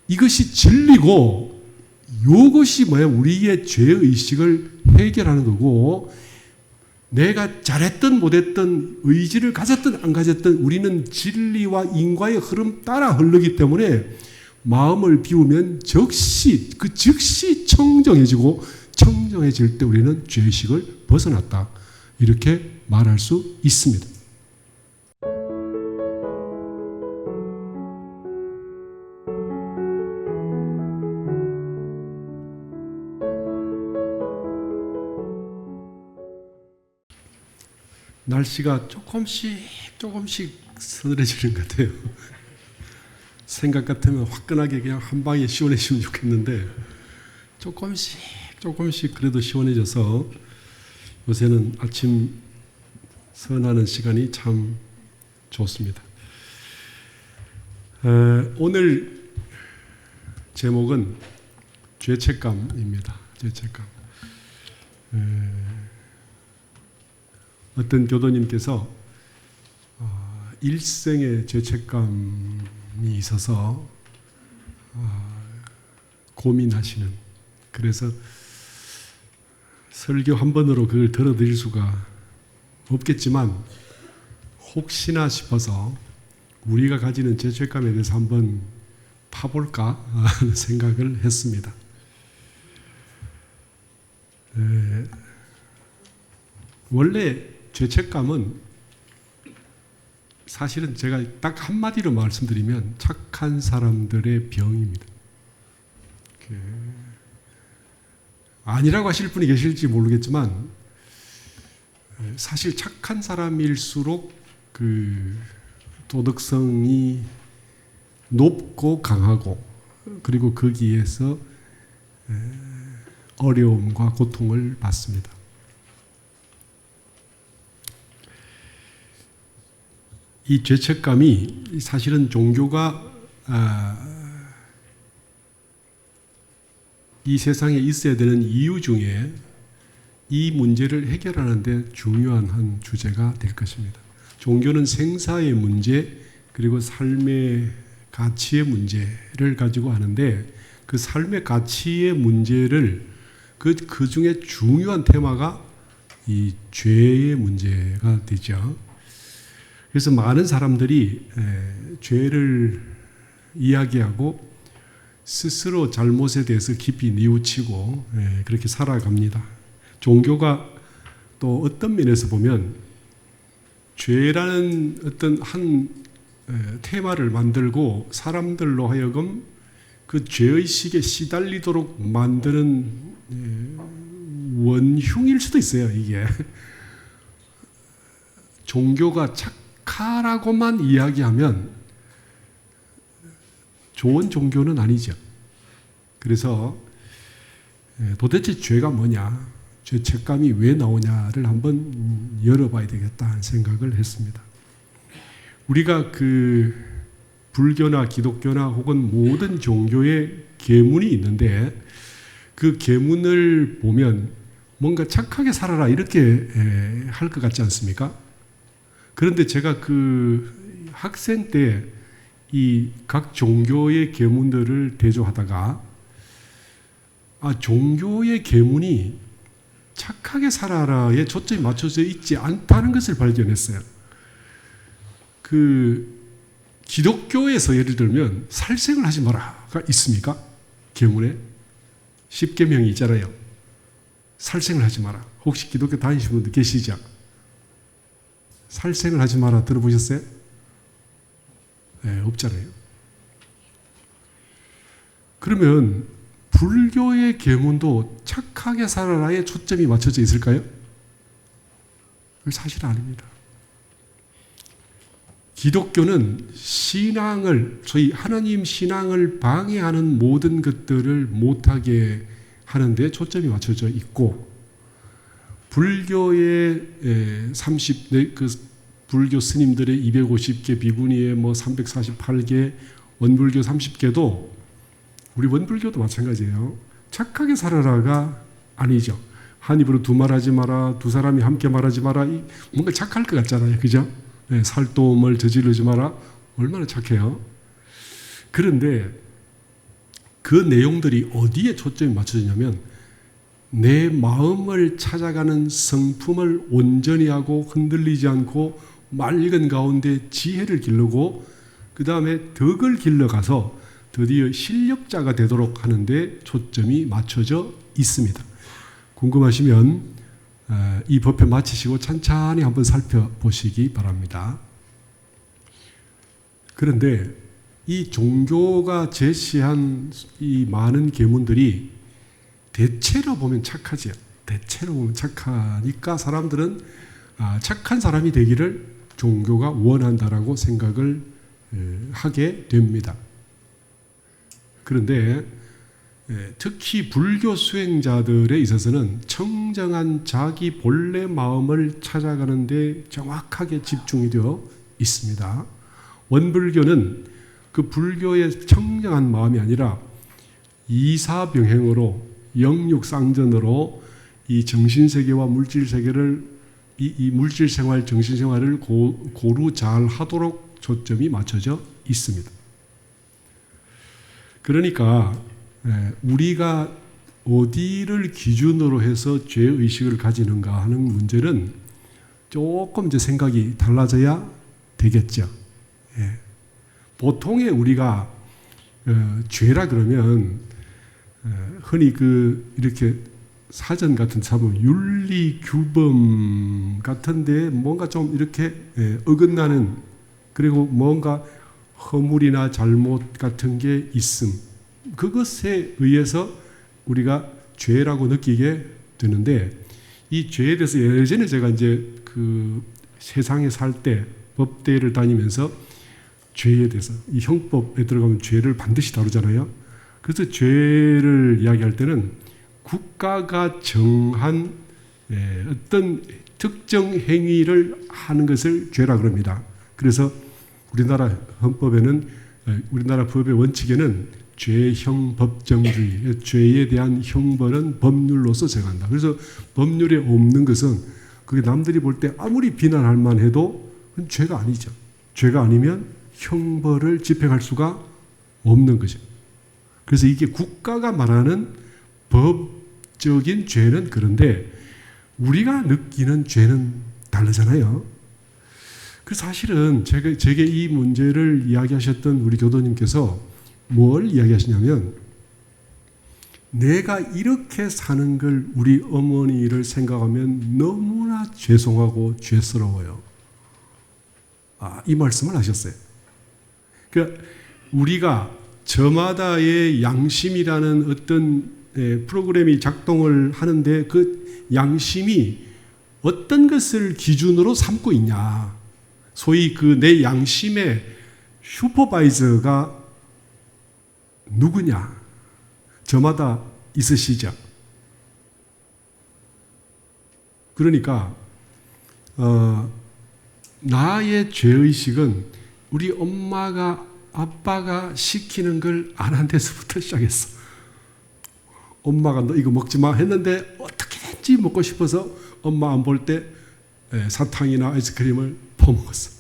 이것이 진리고, 이것이 뭐야? 우리의 죄의식을 해결하는 거고, 내가 잘했든 못했든 의지를 가졌든 안 가졌든 우리는 진리와 인과의 흐름 따라 흐르기 때문에 마음을 비우면 즉시 청정해지고, 청정해질 때 우리는 죄의식을 벗어났다, 이렇게 말할 수 있습니다. 날씨가 조금씩 서늘해지는 것 같아요. 생각 같으면 화끈하게 그냥 한 방에 시원해지면 좋겠는데 조금씩 그래도 시원해져서 요새는 아침 선하는 시간이 참 좋습니다. 오늘 제목은 죄책감입니다. 죄책감. 어떤 교도님께서 일생의 죄책감이 있어서 고민하시는, 그래서 설교 한 번으로 그걸 들어드릴 수가 없겠지만 혹시나 싶어서 우리가 가지는 죄책감에 대해서 한번 파볼까 하는 생각을 했습니다. 원래 죄책감은 사실은 제가 딱 한마디로 말씀드리면 착한 사람들의 병입니다. 아니라고 하실 분이 계실지 모르겠지만 사실 착한 사람일수록 그 도덕성이 높고 강하고, 그리고 거기에서 어려움과 고통을 받습니다. 이 죄책감이 사실은 종교가 이 세상에 있어야 되는 이유 중에 이 문제를 해결하는 데 중요한 한 주제가 될 것입니다. 종교는 생사의 문제, 그리고 삶의 가치의 문제를 가지고 하는데, 그 삶의 가치의 문제를 그 중에 중요한 테마가 이 죄의 문제가 되죠. 그래서 많은 사람들이 죄를 이야기하고 스스로 잘못에 대해서 깊이 뉘우치고 그렇게 살아갑니다. 종교가 또 어떤 면에서 보면 죄라는 어떤 한 테마를 만들고 사람들로 하여금 그 죄의식에 시달리도록 만드는 원흉일 수도 있어요. 이게 종교가 착하라고만 이야기하면 좋은 종교는 아니죠. 그래서 도대체 죄가 뭐냐, 죄책감이 왜 나오냐를 한번 열어봐야 되겠다 하는 생각을 했습니다. 우리가 그 불교나 기독교나 혹은 모든 종교의 계문이 있는데, 그 계문을 보면 뭔가 착하게 살아라 이렇게 할 것 같지 않습니까? 그런데 제가 그 학생 때 이 각 종교의 계문들을 대조하다가 종교의 계문이 착하게 살아라에 초점이 맞춰져 있지 않다는 것을 발견했어요. 그 기독교에서 예를 들면 살생을 하지 마라가 있습니까? 계문에 10계명이 있잖아요. 살생을 하지 마라. 혹시 기독교 다니시는 분들 계시죠? 살생을 하지 마라 들어보셨어요? 네, 없잖아요. 그러면 불교의 계문도 착하게 살아라에 초점이 맞춰져 있을까요? 사실 아닙니다. 기독교는 신앙을, 소위 하나님 신앙을 방해하는 모든 것들을 못하게 하는 데 초점이 맞춰져 있고, 불교의 불교 스님들의 250개, 비구니의 348개, 원불교 30개도, 우리 원불교도 마찬가지예요. 착하게 살아라가 아니죠. 한 입으로 두 말하지 마라, 두 사람이 함께 말하지 마라, 뭔가 착할 것 같잖아요. 그죠? 살도움을 저지르지 마라. 얼마나 착해요. 그런데 그 내용들이 어디에 초점이 맞춰지냐면 내 마음을 찾아가는 성품을 온전히 하고 흔들리지 않고 맑은 가운데 지혜를 기르고 그 다음에 덕을 길러가서 드디어 실력자가 되도록 하는데 초점이 맞춰져 있습니다. 궁금하시면 이 법회 마치시고 찬찬히 한번 살펴보시기 바랍니다. 그런데 이 종교가 제시한 이 많은 계문들이 대체로 보면 착하지요. 대체로 보면 착하니까 사람들은 착한 사람이 되기를 종교가 원한다라고 생각을 하게 됩니다. 그런데 특히 불교 수행자들에 있어서는 청정한 자기 본래 마음을 찾아가는 데 정확하게 집중이 되어 있습니다. 원불교는 그 불교의 청정한 마음이 아니라 이사병행으로 영육상전으로 이 정신세계와 물질세계를 이 물질생활, 정신생활을 고루 잘 하도록 초점이 맞춰져 있습니다. 그러니까 우리가 어디를 기준으로 해서 죄의식을 가지는가 하는 문제는 조금 이제 생각이 달라져야 되겠죠. 보통의 우리가 죄라 그러면 흔히 이렇게 사전 같은 사본 윤리 규범 같은데 뭔가 좀 이렇게 어긋나는 그리고 뭔가 허물이나 잘못 같은 게 있음. 그것에 의해서 우리가 죄라고 느끼게 되는데 이 죄에 대해서 예전에 제가 이제 그 세상에 살 때 법대를 다니면서 죄에 대해서 이 형법에 들어가면 죄를 반드시 다루잖아요. 그래서 죄를 이야기할 때는 국가가 정한 어떤 특정 행위를 하는 것을 죄라 그럽니다. 그래서 우리나라 헌법에는 우리나라 법의 원칙에는 죄형 법정주의, 죄에 대한 형벌은 법률로서 정한다. 그래서 법률에 없는 것은 그게 남들이 볼 때 아무리 비난할 만해도 그건 죄가 아니죠. 죄가 아니면 형벌을 집행할 수가 없는 거죠. 그래서 이게 국가가 말하는 법적인 죄는 그런데 우리가 느끼는 죄는 다르잖아요. 그 사실은 제게 이 문제를 이야기하셨던 우리 교도님께서 뭘 이야기하시냐면 내가 이렇게 사는 걸 우리 어머니를 생각하면 너무나 죄송하고 죄스러워요. 이 말씀을 하셨어요. 그러니까 우리가 저마다의 양심이라는 어떤 프로그램이 작동을 하는데 그 양심이 어떤 것을 기준으로 삼고 있냐. 소위 그 내 양심의 슈퍼바이저가 누구냐. 저마다 있으시죠. 그러니까 나의 죄의식은 우리 엄마가 아빠가 시키는 걸 안 한 데서부터 시작했어. 엄마가 너 이거 먹지 마 했는데 어떻게든지 먹고 싶어서 엄마 안 볼 때 사탕이나 아이스크림을 퍼먹었어.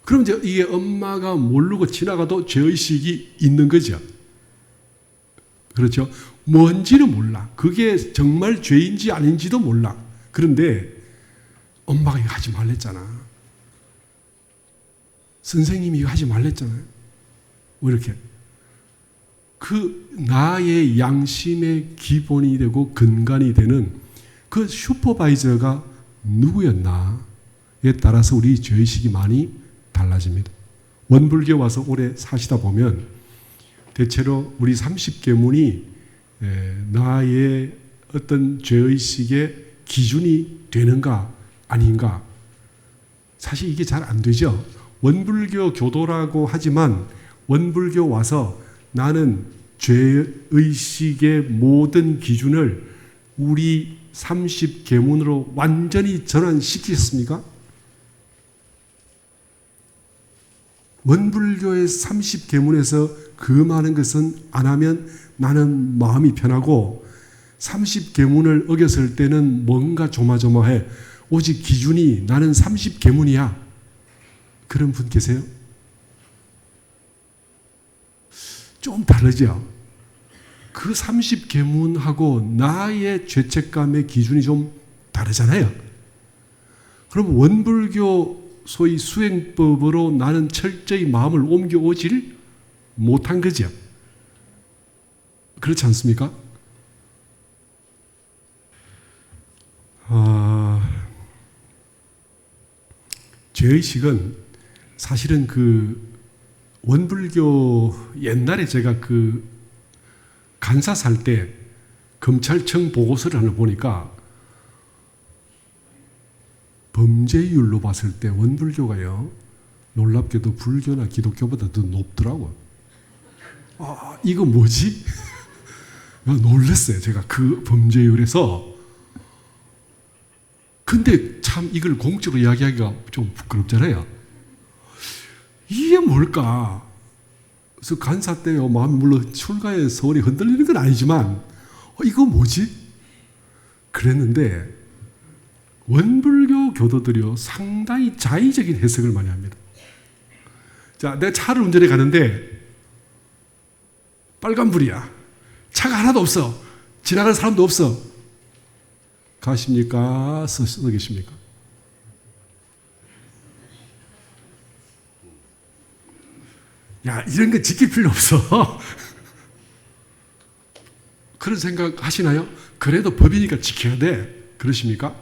그럼 이제 이게 엄마가 모르고 지나가도 죄의식이 있는 거죠. 그렇죠? 뭔지는 몰라. 그게 정말 죄인지 아닌지도 몰라. 그런데 엄마가 이거 하지 말랬잖아. 선생님이 이거 하지 말랬잖아요. 왜 이렇게? 그 나의 양심의 기본이 되고 근간이 되는 그 슈퍼바이저가 누구였나에 따라서 우리 죄의식이 많이 달라집니다. 원불교 와서 오래 사시다 보면 대체로 우리 30계문이 나의 어떤 죄의식의 기준이 되는가 아닌가 사실 이게 잘 안 되죠. 원불교 교도라고 하지만 원불교 와서 나는 죄의식의 모든 기준을 우리 30계문으로 완전히 전환시키셨습니까? 원불교의 30계문에서 그 많은 것은 안 하면 나는 마음이 편하고 30계문을 어겼을 때는 뭔가 조마조마해. 오직 기준이 나는 30계문이야. 그런 분 계세요? 좀 다르죠. 그 30계문하고 나의 죄책감의 기준이 좀 다르잖아요. 그럼 원불교 소위 수행법으로 나는 철저히 마음을 옮겨오질 못한 거죠. 그렇지 않습니까? 죄의식은 사실은 그 원불교 옛날에 제가 그 간사 살 때 검찰청 보고서를 하나 보니까 범죄율로 봤을 때 원불교가요, 놀랍게도 불교나 기독교보다 더 높더라고요. 이거 뭐지? 놀랐어요, 제가 그 범죄율에서. 근데 참 이걸 공적으로 이야기하기가 좀 부끄럽잖아요. 이게 뭘까? 그래서 간사 때요, 마음이 물론 출가의 소원이 흔들리는 건 아니지만, 이거 뭐지? 그랬는데, 원불교 교도들이요, 상당히 자의적인 해석을 많이 합니다. 자, 내가 차를 운전해 가는데, 빨간불이야. 차가 하나도 없어. 지나가는 사람도 없어. 가십니까? 서 계십니까? 야, 이런 거 지킬 필요 없어. 그런 생각 하시나요? 그래도 법이니까 지켜야 돼. 그러십니까?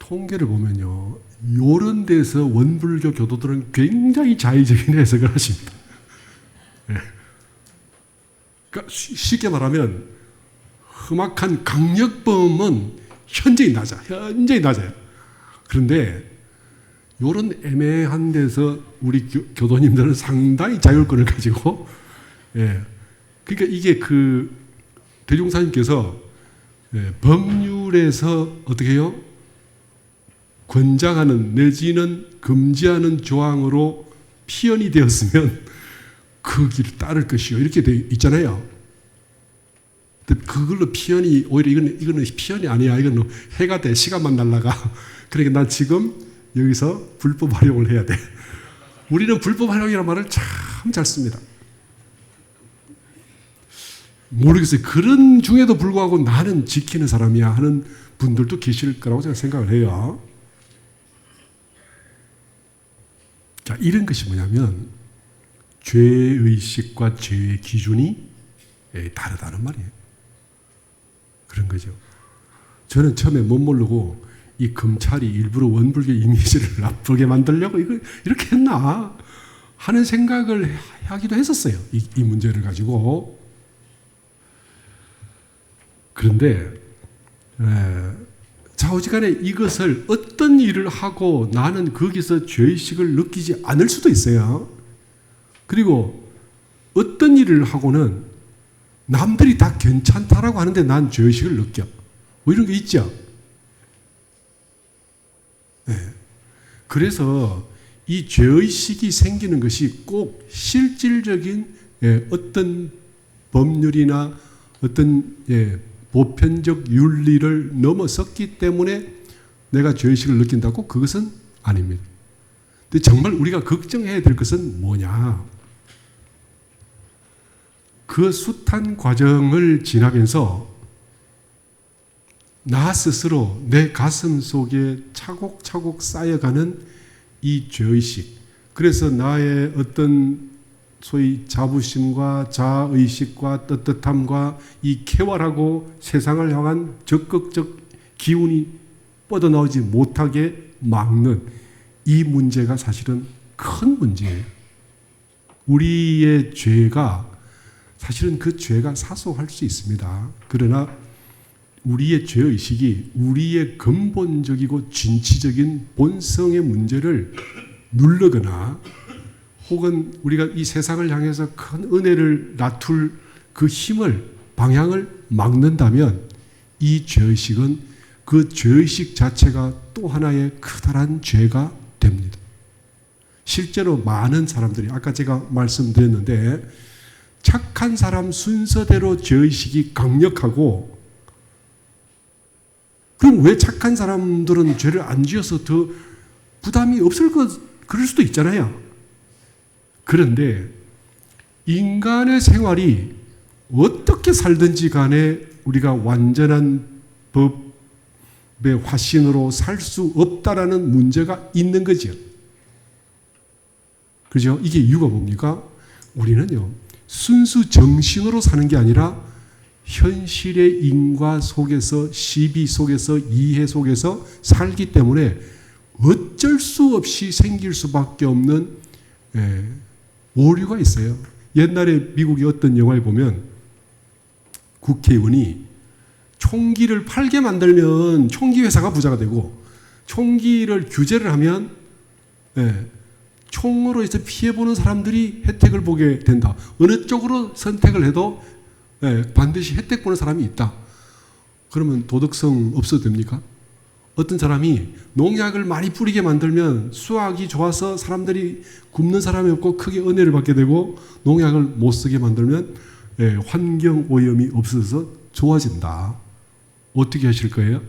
통계를 보면요, 요런 데서 원불교 교도들은 굉장히 자의적인 해석을 하십니다. 네. 그러니까 쉽게 말하면 험악한 강력범은 현저히 낮아요. 그런데 이런 애매한 데서 우리 교도님들은 상당히 자율권을 가지고, 그러니까 이게 그 대종사님께서 법률에서 어떻게 해요? 권장하는 내지는 금지하는 조항으로 피현이 되었으면 그 길을 따를 것이요, 이렇게 돼 있잖아요. 그걸로 피현이, 오히려 이거는 피현이 아니야. 이거는 해가 돼. 시간만 날라가. 그러니까 난 지금 여기서 불법 활용을 해야 돼. 우리는 불법 활용이라는 말을 참 잘 씁니다. 모르겠어요. 그런 중에도 불구하고 나는 지키는 사람이야 하는 분들도 계실 거라고 제가 생각을 해요. 자, 이런 것이 뭐냐면 죄의식과 죄의 기준이 다르다는 말이에요. 그런 거죠. 저는 처음에 못 모르고 이 검찰이 일부러 원불교 이미지를 나쁘게 만들려고 이거 이렇게 했나 하는 생각을 하기도 했었어요. 이 문제를 가지고. 그런데 좌우지간에 이것을 어떤 일을 하고 나는 거기서 죄의식을 느끼지 않을 수도 있어요. 그리고 어떤 일을 하고는 남들이 다 괜찮다라고 하는데 난 죄의식을 느껴. 뭐 이런 게 있죠. 그래서 이 죄의식이 생기는 것이 꼭 실질적인 어떤 법률이나 어떤 보편적 윤리를 넘어섰기 때문에 내가 죄의식을 느낀다고? 그것은 아닙니다. 근데 정말 우리가 걱정해야 될 것은 뭐냐? 그 숱한 과정을 지나면서 나 스스로 내 가슴 속에 차곡차곡 쌓여가는 이 죄의식, 그래서 나의 어떤 소위 자부심과 자의식과 떳떳함과 이 쾌활하고 세상을 향한 적극적 기운이 뻗어나오지 못하게 막는 이 문제가 사실은 큰 문제예요. 우리의 죄가 사실은 그 죄가 사소할 수 있습니다. 그러나 우리의 죄의식이 우리의 근본적이고 진취적인 본성의 문제를 누르거나 혹은 우리가 이 세상을 향해서 큰 은혜를 나툴 그 힘을, 방향을 막는다면 이 죄의식은 그 죄의식 자체가 또 하나의 커다란 죄가 됩니다. 실제로 많은 사람들이, 아까 제가 말씀드렸는데, 착한 사람 순서대로 죄의식이 강력하고, 그럼 왜 착한 사람들은 죄를 안 지어서 더 부담이 없을 것 그럴 수도 있잖아요. 그런데 인간의 생활이 어떻게 살든지 간에 우리가 완전한 법의 화신으로 살 수 없다라는 문제가 있는 거죠. 그죠? 이게 이유가 뭡니까? 우리는요, 순수 정신으로 사는 게 아니라 현실의 인과 속에서, 시비 속에서, 이해 속에서 살기 때문에 어쩔 수 없이 생길 수밖에 없는 오류가 있어요. 옛날에 미국의 어떤 영화에 보면 국회의원이 총기를 팔게 만들면 총기 회사가 부자가 되고, 총기를 규제를 하면 총으로 해서 피해보는 사람들이 혜택을 보게 된다. 어느 쪽으로 선택을 해도 반드시 혜택 보는 사람이 있다. 그러면 도덕성 없어도 됩니까? 어떤 사람이 농약을 많이 뿌리게 만들면 수확이 좋아서 사람들이 굶는 사람이 없고 크게 은혜를 받게 되고, 농약을 못 쓰게 만들면 환경 오염이 없어서 좋아진다. 어떻게 하실 거예요?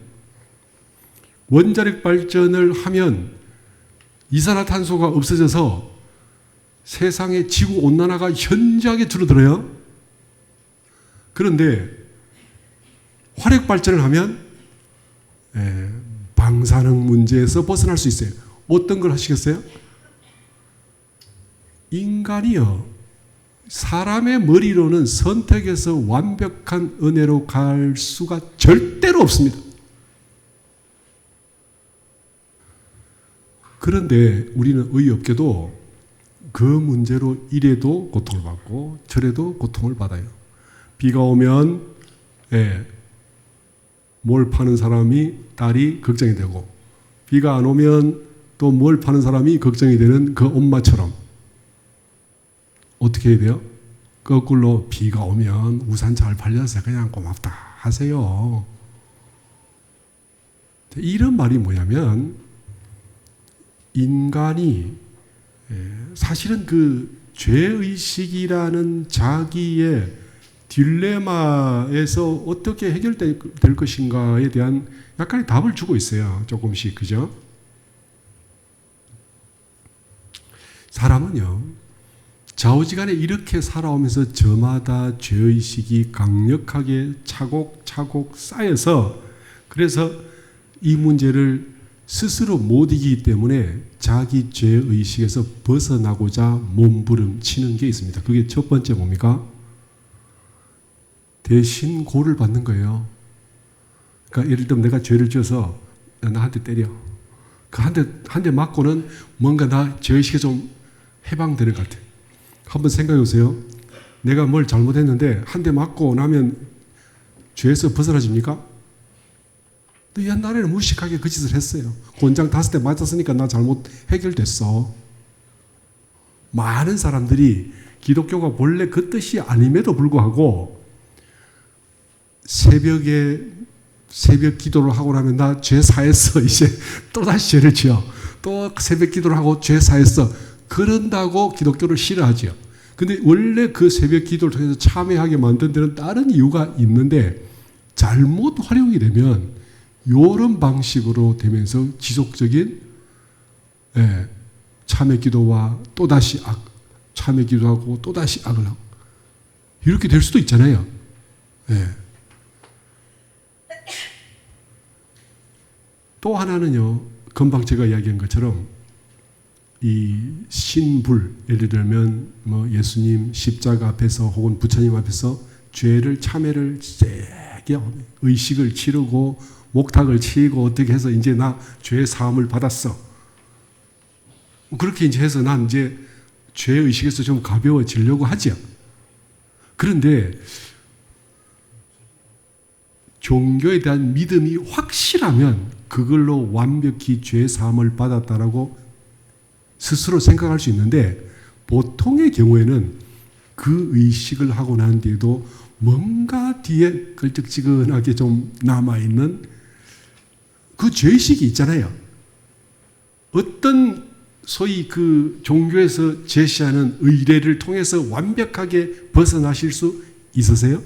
원자력 발전을 하면 이산화탄소가 없어져서 세상의 지구 온난화가 현저하게 줄어들어요. 그런데 화력 발전을 하면 방사능 문제에서 벗어날 수 있어요. 어떤 걸 하시겠어요? 인간이요, 사람의 머리로는 선택해서 완벽한 은혜로 갈 수가 절대로 없습니다. 그런데 우리는 의없게도 그 문제로 이래도 고통을 받고 저래도 고통을 받아요. 비가 오면 뭘 파는 사람이, 딸이 걱정이 되고, 비가 안 오면 또 뭘 파는 사람이 걱정이 되는 그 엄마처럼 어떻게 해야 돼요? 거꾸로 비가 오면 우산 잘 팔려서 그냥 고맙다 하세요. 이런 말이 뭐냐면, 인간이 사실은 그 죄의식이라는 자기의 딜레마에서 어떻게 해결될 것인가에 대한 약간의 답을 주고 있어요. 조금씩. 그죠? 사람은요, 좌우지간에 이렇게 살아오면서 저마다 죄의식이 강력하게 차곡차곡 쌓여서, 그래서 이 문제를 스스로 못 이기기 때문에 자기 죄의식에서 벗어나고자 몸부림치는 게 있습니다. 그게 첫 번째 뭡니까? 대신 고를 받는 거예요. 그러니까 예를 들면 내가 죄를 지어서 나한테 때려. 그 한 대 맞고는 뭔가 나 죄의식에 좀 해방되는 것 같아요. 한번 생각해 보세요. 내가 뭘 잘못했는데 한 대 맞고 나면 죄에서 벗어나집니까? 너 옛날에는 무식하게 그 짓을 했어요. 권장 5대 맞았으니까 나 잘못 해결됐어. 많은 사람들이 기독교가 본래 그 뜻이 아님에도 불구하고 새벽 기도를 하고 나면 나 죄 사했어. 이제 또다시 죄를 지어. 또 새벽 기도를 하고 죄 사했어. 그런다고 기독교를 싫어하죠. 근데 원래 그 새벽 기도를 통해서 참회하게 만든 데는 다른 이유가 있는데, 잘못 활용이 되면 이런 방식으로 되면서 지속적인 참회 기도와 또다시 참회 기도하고 또다시 악을 하고 이렇게 될 수도 있잖아요. 또 하나는요, 금방 제가 이야기한 것처럼 이 신불, 예를 들면 뭐 예수님 십자가 앞에서 혹은 부처님 앞에서 죄를 참회를 세게 의식을 치르고 목탁을 치고 어떻게 해서 이제 나 죄 사함을 받았어. 그렇게 이제 해서 난 이제 죄 의식에서 좀 가벼워지려고 하죠. 그런데 종교에 대한 믿음이 확실하면 그걸로 완벽히 죄 사함을 받았다라고 스스로 생각할 수 있는데, 보통의 경우에는 그 의식을 하고 난 뒤에도 뭔가 뒤에 걸쩍지근하게 좀 남아있는 그 죄의식이 있잖아요. 어떤 소위 그 종교에서 제시하는 의례를 통해서 완벽하게 벗어나실 수 있으세요?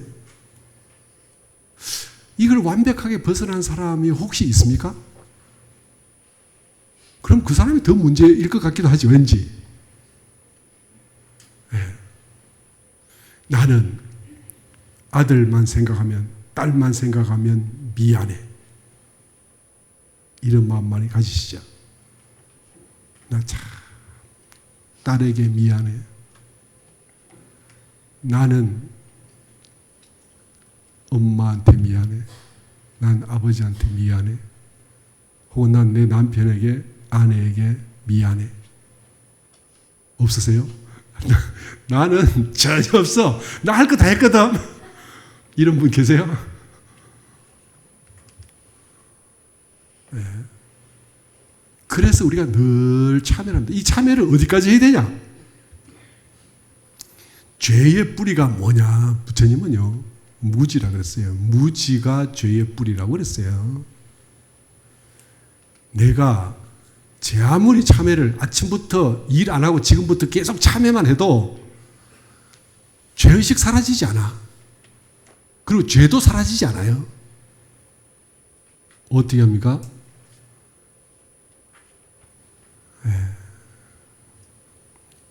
이걸 완벽하게 벗어난 사람이 혹시 있습니까? 그럼 그 사람이 더 문제일 것 같기도 하지, 왠지. 네. 나는 아들만 생각하면, 딸만 생각하면 미안해. 이런 마음 많이 가지시죠? 나 참 딸에게 미안해. 나는 엄마한테 미안해. 난 아버지한테 미안해. 혹은 난 내 남편에게, 아내에게 미안해. 없으세요? 나는 전혀 없어. 나 할 거 다 했거든. 이런 분 계세요? 네. 그래서 우리가 늘 참여를 합니다. 이 참여를 어디까지 해야 되냐? 죄의 뿌리가 뭐냐? 부처님은요, 무지라 그랬어요. 무지가 죄의 뿌리라고 그랬어요. 내가 제 아무리 참회를 아침부터 일 안 하고 지금부터 계속 참회만 해도 죄의식 사라지지 않아. 그리고 죄도 사라지지 않아요. 어떻게 합니까?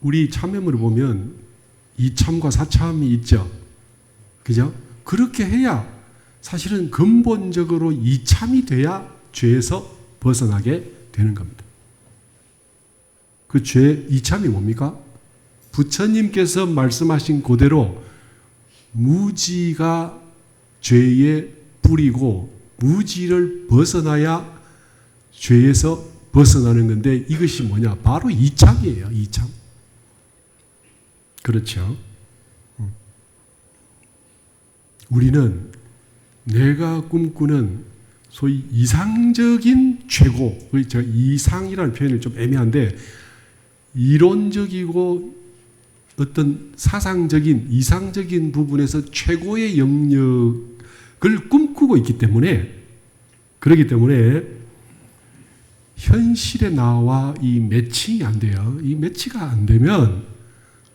우리 참회물을 보면 이참과 사참이 있죠. 그죠? 그렇게 해야 사실은 근본적으로 이참이 돼야 죄에서 벗어나게 되는 겁니다. 그 죄, 이참이 뭡니까? 부처님께서 말씀하신 그대로 무지가 죄의 뿌리고 무지를 벗어나야 죄에서 벗어나는 건데 이것이 뭐냐? 바로 이참이에요. 이참. 그렇죠. 우리는 내가 꿈꾸는 소위 이상적인 최고, 제가 이상이라는 표현이 좀 애매한데 이론적이고 어떤 사상적인 이상적인 부분에서 최고의 영역을 꿈꾸고 있기 때문에 그렇기 때문에 현실에 나와 이 매칭이 안 돼요. 이 매치가 안 되면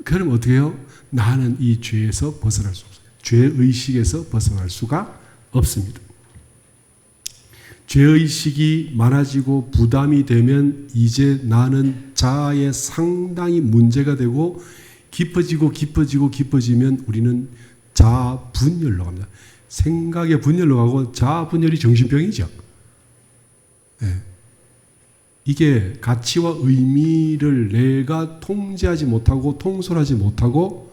그럼 어떻게 해요? 나는 이 죄에서 벗어날 수 없어요. 죄의식에서 벗어날 수가 없습니다. 죄의식이 많아지고 부담이 되면 이제 나는 자아에 상당히 문제가 되고 깊어지면 우리는 자아 분열로 갑니다. 생각의 분열로 가고 자아 분열이 정신병이죠. 네. 이게 가치와 의미를 내가 통제하지 못하고 통솔하지 못하고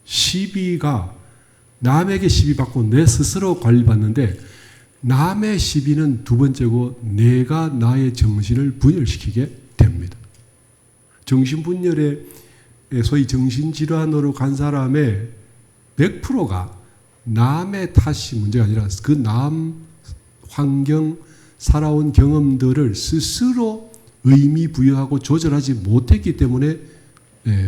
시비가 남에게 시비받고 내 스스로 관리받는데 남의 시비는 두 번째고 내가 나의 정신을 분열시키게 됩니다. 정신분열에 소위 정신질환으로 간 사람의 100%가 남의 탓이 문제가 아니라 그 남 환경 살아온 경험들을 스스로 의미 부여하고 조절하지 못했기 때문에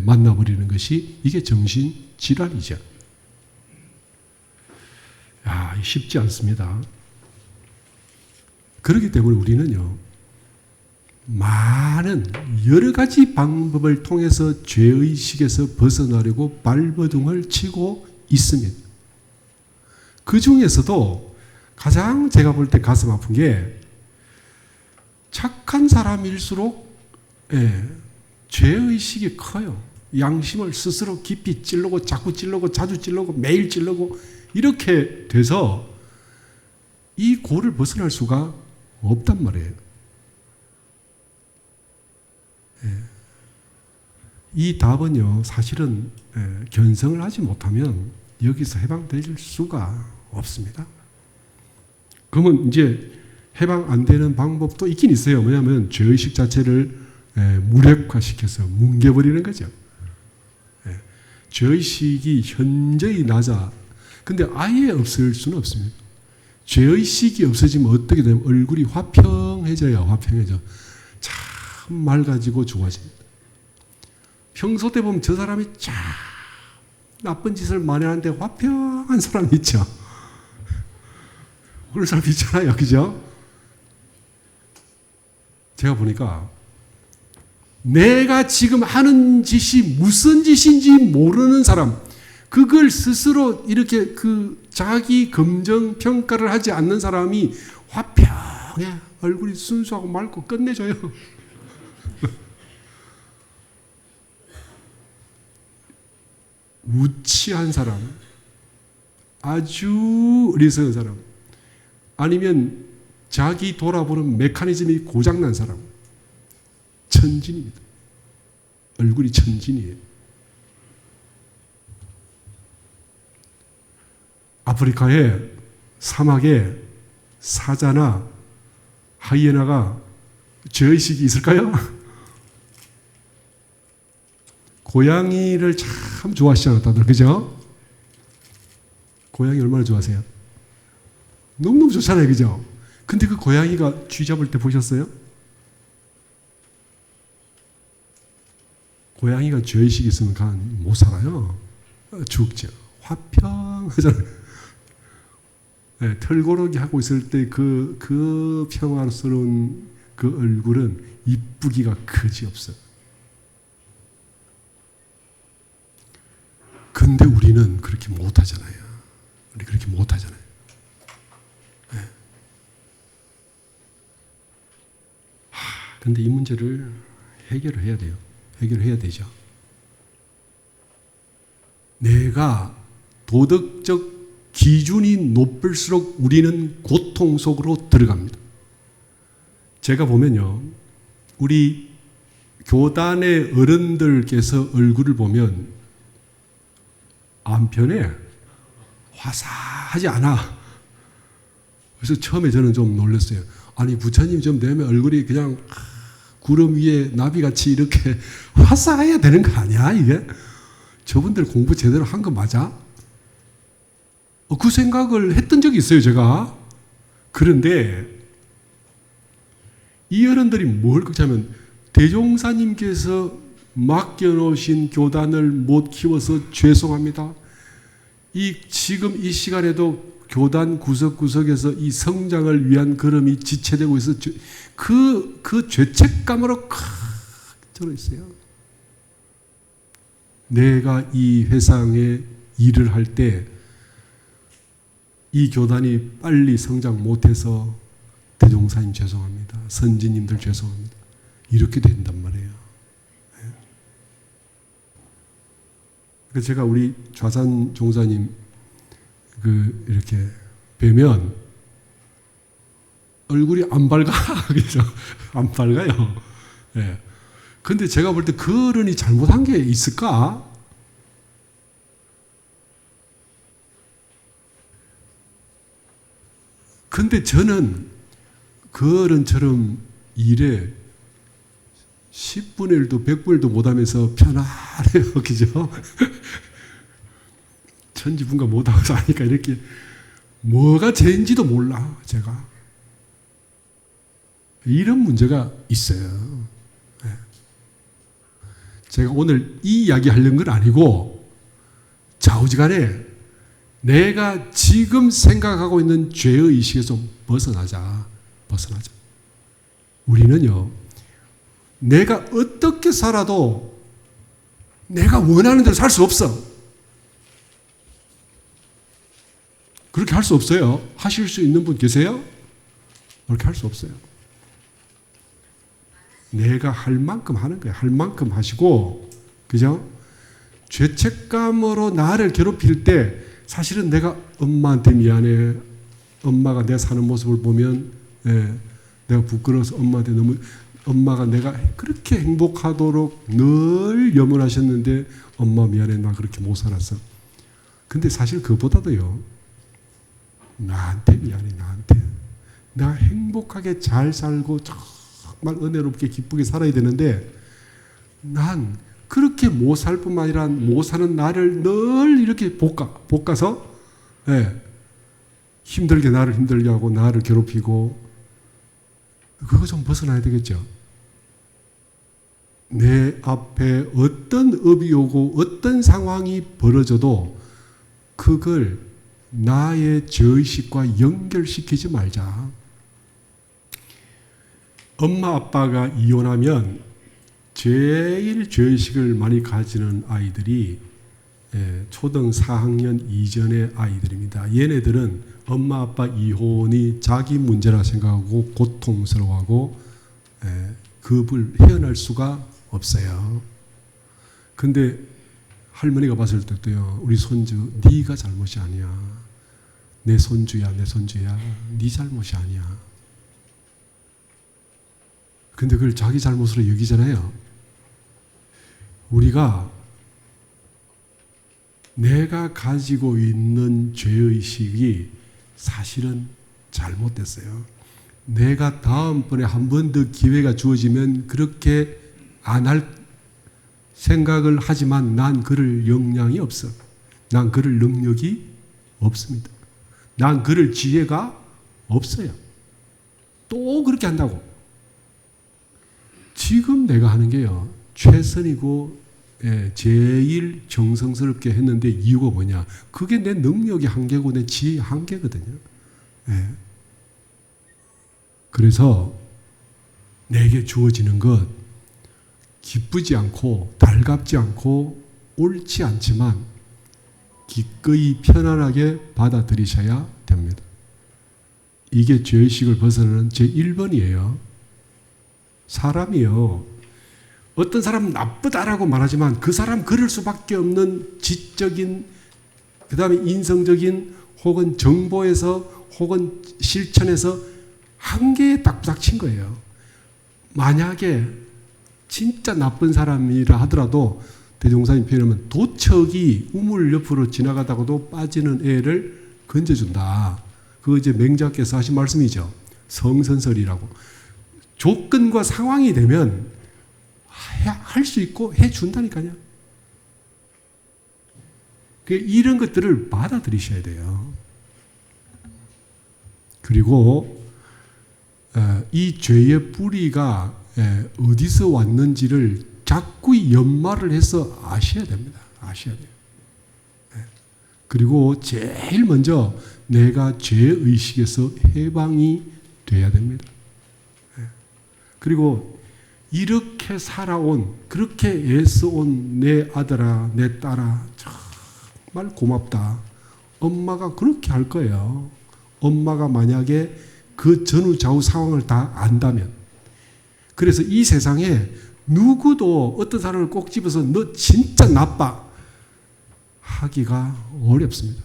만나버리는 것이 이게 정신질환이죠. 쉽지 않습니다. 그렇기 때문에 우리는요, 많은 여러 가지 방법을 통해서 죄의식에서 벗어나려고 발버둥을 치고 있습니다. 그 중에서도 가장 제가 볼 때 가슴 아픈 게 착한 사람일수록 죄의식이 커요. 양심을 스스로 깊이 찔르고 자꾸 찔르고 자주 찔르고 매일 찔르고 이렇게 돼서 이 고를 벗어날 수가 없단 말이에요. 이 답은요, 사실은 견성을 하지 못하면 여기서 해방될 수가 없습니다. 그러면 이제 해방 안 되는 방법도 있긴 있어요. 뭐냐면 죄의식 자체를 무력화시켜서 뭉개버리는 거죠. 죄의식이 현저히 낮아. 근데 아예 없을 수는 없습니다. 죄의식이 없어지면 어떻게 되면 얼굴이 화평해져요. 화평해져. 참 맑아지고 좋아집니다. 평소 때 보면 저 사람이 참 나쁜 짓을 많이 하는데 화평한 사람 있죠. 그런 사람 있잖아요. 그죠? 제가 보니까 내가 지금 하는 짓이 무슨 짓인지 모르는 사람, 그걸 스스로 이렇게 자기 검정 평가를 하지 않는 사람이 화평해. 얼굴이 순수하고 맑고 끝내줘요. 우치한 사람, 아주 어리석은 사람, 아니면 자기 돌아보는 메커니즘이 고장난 사람, 천진입니다. 얼굴이 천진이에요. 아프리카의 사막에 사자나 하이에나가 죄의식이 있을까요? 고양이를 참 좋아하시잖아요, 다들. 그죠? 고양이 얼마나 좋아하세요? 너무너무 좋잖아요, 그죠? 근데 그 고양이가 쥐 잡을 때 보셨어요? 고양이가 죄의식이 있으면 못 살아요. 죽죠. 화평하잖아요. 네, 털고르기 하고 있을 때 그 평화스러운 그 얼굴은 이쁘기가 그지없어요. 근데 우리는 그렇게 못하잖아요. 우리 그렇게 못하잖아요. 네. 근데 이 문제를 해결을 해야 돼요. 해결해야 되죠. 내가 도덕적 기준이 높을수록 우리는 고통 속으로 들어갑니다. 제가 보면요, 우리 교단의 어른들께서 얼굴을 보면 안 편해. 화사하지 않아. 그래서 처음에 저는 좀 놀랐어요. 아니, 부처님 좀 되면 얼굴이 그냥 구름 위에 나비같이 이렇게 화사해야 되는 거 아니야, 이게? 저분들 공부 제대로 한 거 맞아? 그 생각을 했던 적이 있어요, 제가. 그런데 이 어른들이 뭘 그렇냐면 대종사님께서 맡겨놓으신 교단을 못 키워서 죄송합니다. 지금 이 시간에도 교단 구석구석에서 이 성장을 위한 걸음이 지체되고 있어. 그 죄책감으로 칵 들어있어요. 내가 이 회상에 일을 할 때 이 교단이 빨리 성장 못해서 대종사님 죄송합니다. 선지님들 죄송합니다. 이렇게 된단 말이에요. 그래서 제가 우리 좌산 종사님 이렇게 뵈면 얼굴이 안 밝아. 그죠? 안 밝아요. 예. 근데 제가 볼 때 그 어른이 잘못한 게 있을까? 근데 저는 그 어른처럼 일에 10분의 1도 100분의 1도 못하면서 편안해요. 그죠? 천지분간 못하고 하니까 이렇게 뭐가 죄인지도 몰라, 제가. 이런 문제가 있어요. 제가 오늘 이 이야기 하려는 건 아니고 좌우지간에 내가 지금 생각하고 있는 죄의식에서 벗어나자. 우리는요, 내가 어떻게 살아도 내가 원하는 대로 살 수 없어. 그렇게 할 수 없어요. 하실 수 있는 분 계세요? 그렇게 할 수 없어요. 내가 할 만큼 하는 거예요. 할 만큼 하시고, 그죠? 죄책감으로 나를 괴롭힐 때 사실은 내가 엄마한테 미안해. 엄마가 내 사는 모습을 보면 내가 부끄러워서 엄마한테 너무, 엄마가 내가 그렇게 행복하도록 늘 염원하셨는데 엄마 미안해, 나 그렇게 못 살았어. 근데 사실 그것보다도요, 나한테 미안해. 나한테 내가 행복하게 잘 살고 정말 은혜롭게 기쁘게 살아야 되는데 난 그렇게 못 살 뿐만 아니라 못 사는 나를 늘 이렇게 볶아서 힘들게 나를 힘들게 하고 나를 괴롭히고, 그거 좀 벗어나야 되겠죠. 내 앞에 어떤 업이 오고 어떤 상황이 벌어져도 그걸 나의 죄의식과 연결시키지 말자. 엄마 아빠가 이혼하면 제일 죄의식을 많이 가지는 아이들이 초등 4학년 이전의 아이들입니다. 얘네들은 엄마 아빠 이혼이 자기 문제라 생각하고 고통스러워하고 그걸 헤어날 수가 없어요. 근데 할머니가 봤을 때도요, 우리 손주, 네가 잘못이 아니야. 내 손주야, 내 손주야. 네 잘못이 아니야. 근데 그걸 자기 잘못으로 여기잖아요. 우리가 내가 가지고 있는 죄의식이 사실은 잘못됐어요. 내가 다음번에 한 번 더 기회가 주어지면 그렇게 안 할 생각을 하지만 난 그럴 역량이 없어. 난 그럴 능력이 없습니다. 난 그럴 지혜가 없어요. 또 그렇게 한다고. 지금 내가 하는 게요, 최선이고 제일 정성스럽게 했는데 이유가 뭐냐? 그게 내 능력의 한계고 내 지혜의 한계거든요. 그래서 내게 주어지는 것 기쁘지 않고 달갑지 않고 옳지 않지만 기꺼이 편안하게 받아들이셔야 됩니다. 이게 죄의식을 벗어나는 제1번이에요. 사람이요, 어떤 사람은 나쁘다라고 말하지만 그 사람 그럴 수밖에 없는 지적인, 그 다음에 인성적인 혹은 정보에서 혹은 실천에서 한계에 딱 부닥친 거예요. 만약에 진짜 나쁜 사람이라 하더라도 대종사님 표현하면 도척이 우물 옆으로 지나가다가도 빠지는 애를 건져준다. 그거 이제 맹자께서 하신 말씀이죠. 성선설이라고. 조건과 상황이 되면 할 수 있고 해준다니까요. 이런 것들을 받아들이셔야 돼요. 그리고 이 죄의 뿌리가 어디서 왔는지를 자꾸 연말을 해서 아셔야 됩니다. 아셔야 돼요. 그리고 제일 먼저 내가 죄의식에서 해방이 돼야 됩니다. 그리고 이렇게 살아온, 그렇게 애써온 내 아들아, 내 딸아, 정말 고맙다. 엄마가 그렇게 할 거예요. 엄마가 만약에 그 전후 좌우 상황을 다 안다면. 그래서 이 세상에 누구도 어떤 사람을 꼭 집어서 너 진짜 나빠 하기가 어렵습니다.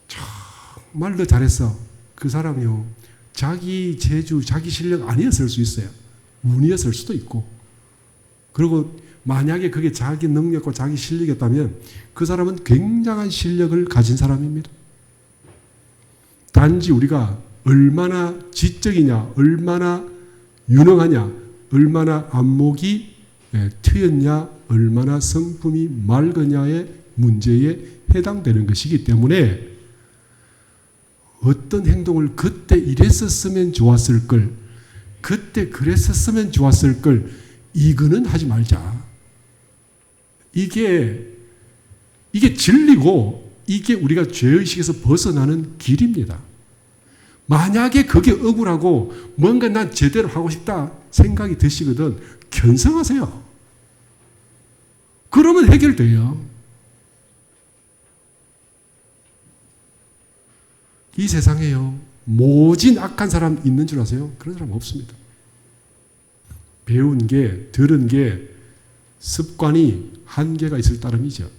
정말 너 잘했어. 그 사람이요, 자기 재주, 자기 실력 아니었을 수 있어요. 운이었을 수도 있고. 그리고 만약에 그게 자기 능력과 자기 실력이었다면 그 사람은 굉장한 실력을 가진 사람입니다. 단지 우리가 얼마나 지적이냐, 얼마나 유능하냐, 얼마나 안목이 트였냐, 얼마나 성품이 맑으냐의 문제에 해당되는 것이기 때문에 어떤 행동을 그때 이랬었으면 좋았을 걸, 그때 그랬었으면 좋았을 걸, 이거는 하지 말자. 이게 진리고 이게 우리가 죄의식에서 벗어나는 길입니다. 만약에 그게 억울하고 뭔가 난 제대로 하고 싶다 생각이 드시거든, 견성하세요. 그러면 해결돼요. 이 세상에요, 모진 악한 사람 있는 줄 아세요? 그런 사람 없습니다. 배운 게, 들은 게 습관이 한계가 있을 따름이죠.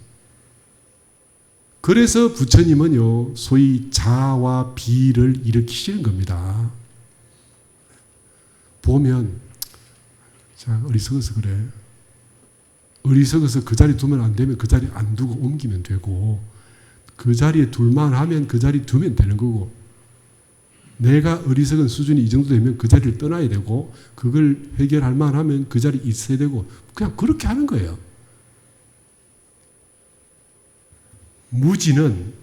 그래서 부처님은요, 소위 자와 비를 일으키시는 겁니다. 보면, 자, 어리석어서 그래. 어리석어서 그 자리 두면 안 되면 그 자리 안 두고 옮기면 되고, 그 자리에 둘만 하면 그 자리 두면 되는 거고, 내가 어리석은 수준이 이 정도 되면 그 자리를 떠나야 되고, 그걸 해결할 만하면 그 자리에 있어야 되고, 그냥 그렇게 하는 거예요. 무지는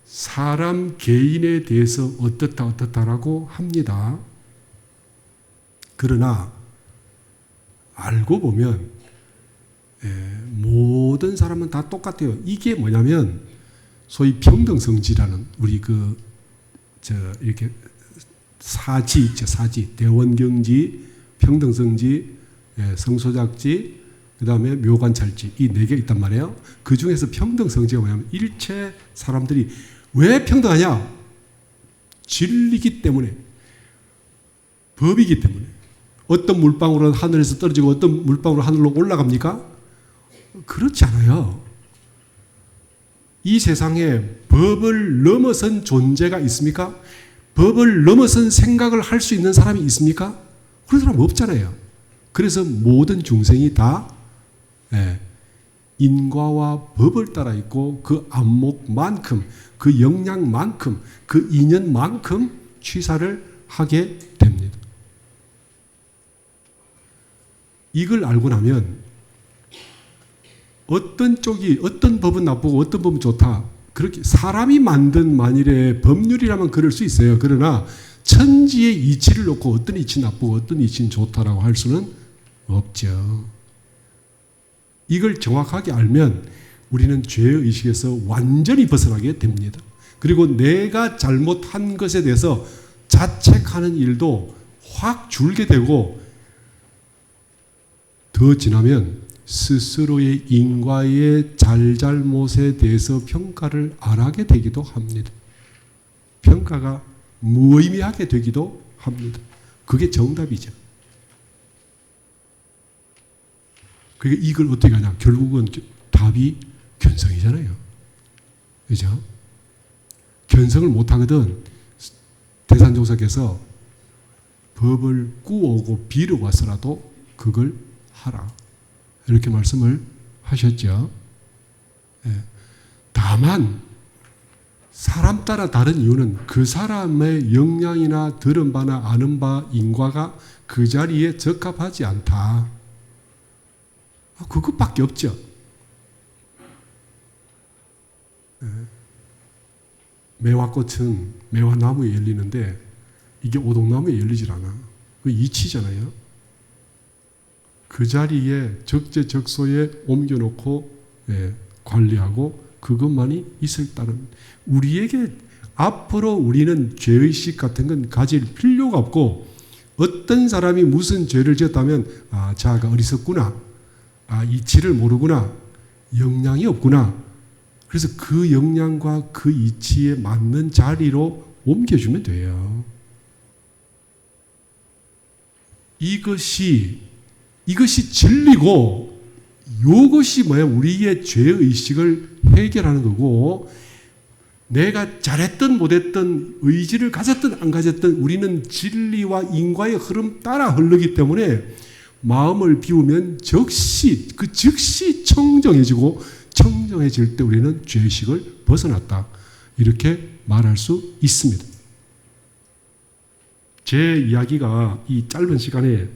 사람 개인에 대해서 어떻다라고 합니다. 그러나 알고 보면 모든 사람은 다 똑같아요. 이게 뭐냐면 소위 평등성지라는 우리 이렇게 사지 있죠. 사지. 대원경지, 평등성지, 성소작지, 그 다음에 묘관찰지, 이 4개 있단 말이에요. 그 중에서 평등성지가 뭐냐면 일체 사람들이 왜 평등하냐? 진리기 때문에, 법이기 때문에. 어떤 물방울은 하늘에서 떨어지고 어떤 물방울은 하늘로 올라갑니까? 그렇지 않아요. 이 세상에 법을 넘어선 존재가 있습니까? 법을 넘어선 생각을 할 수 있는 사람이 있습니까? 그런 사람 없잖아요. 그래서 모든 중생이 다 인과와 법을 따라 있고 그 안목만큼, 그 역량만큼, 그 인연만큼 취사를 하게 됩니다. 이걸 알고 나면 어떤 쪽이, 어떤 법은 나쁘고 어떤 법은 좋다. 그렇게 사람이 만든 만일에 법률이라면 그럴 수 있어요. 그러나 천지의 이치를 놓고 어떤 이치 나쁘고 어떤 이치는 좋다라고 할 수는 없죠. 이걸 정확하게 알면 우리는 죄의식에서 완전히 벗어나게 됩니다. 그리고 내가 잘못한 것에 대해서 자책하는 일도 확 줄게 되고 더 지나면 스스로의 인과의 잘잘못에 대해서 평가를 안 하게 되기도 합니다. 평가가 무의미하게 되기도 합니다. 그게 정답이죠. 그러니까 이걸 어떻게 하냐. 결국은 답이 견성이잖아요. 그죠? 견성을 못하거든 대산종사께서 법을 꾸어오고 빌어와서라도 그걸 하라. 이렇게 말씀을 하셨죠. 다만 사람 따라 다른 이유는 그 사람의 역량이나 들은 바나 아는 바 인과가 그 자리에 적합하지 않다. 그것밖에 없죠. 매화꽃은 매화나무에 열리는데 이게 오동나무에 열리질 않아. 그 이치잖아요. 그 자리에 적재적소에 옮겨놓고 관리하고 그것만이 있을 따름. 우리에게 앞으로 우리는 죄의식 같은 건 가질 필요가 없고 어떤 사람이 무슨 죄를 지었다면 자가 어리석구나. 이치를 모르구나. 역량이 없구나. 그래서 그 역량과 그 이치에 맞는 자리로 옮겨주면 돼요. 이것이 진리고 이것이 우리의 죄의식을 해결하는 거고 내가 잘했든 못했든 의지를 가졌든 안 가졌든 우리는 진리와 인과의 흐름 따라 흐르기 때문에 마음을 비우면 즉시 청정해지고 청정해질 때 우리는 죄의식을 벗어났다. 이렇게 말할 수 있습니다. 제 이야기가 이 짧은 시간에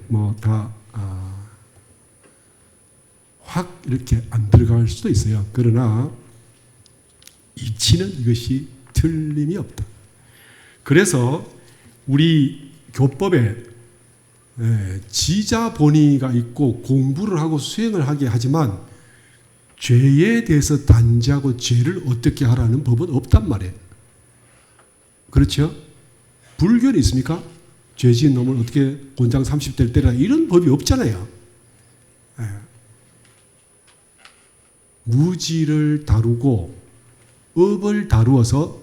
확 이렇게 안 들어갈 수도 있어요. 그러나 이치는 이것이 틀림이 없다. 그래서 우리 교법에 지자본의가 있고 공부를 하고 수행을 하게 하지만 죄에 대해서 단지하고 죄를 어떻게 하라는 법은 없단 말이에요. 그렇죠? 불교는 있습니까? 죄 지은 놈을 어떻게 곤장 30대를 때리라 이런 법이 없잖아요. 무지를 다루고 업을 다루어서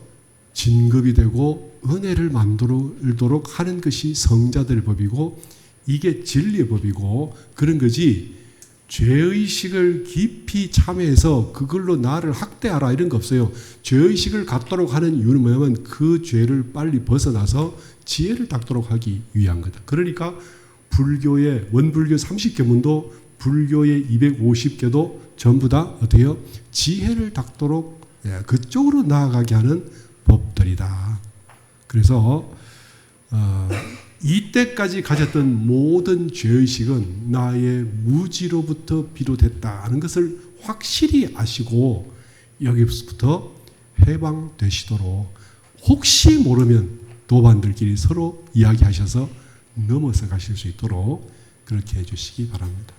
진급이 되고 은혜를 만들도록 하는 것이 성자들의 법이고 이게 진리의 법이고 그런 거지 죄의식을 깊이 참여해서 그걸로 나를 학대하라 이런 거 없어요. 죄의식을 갖도록 하는 이유는 뭐냐면 그 죄를 빨리 벗어나서 지혜를 닦도록 하기 위한 거다. 그러니까 불교의 원불교 30계문도 불교의 250개도 전부 다 어떻게 해요? 지혜를 닦도록 그쪽으로 나아가게 하는 법들이다. 그래서 이때까지 가졌던 모든 죄의식은 나의 무지로부터 비롯했다는 것을 확실히 아시고 여기서부터 해방되시도록 혹시 모르면 도반들끼리 서로 이야기하셔서 넘어서 가실 수 있도록 그렇게 해주시기 바랍니다.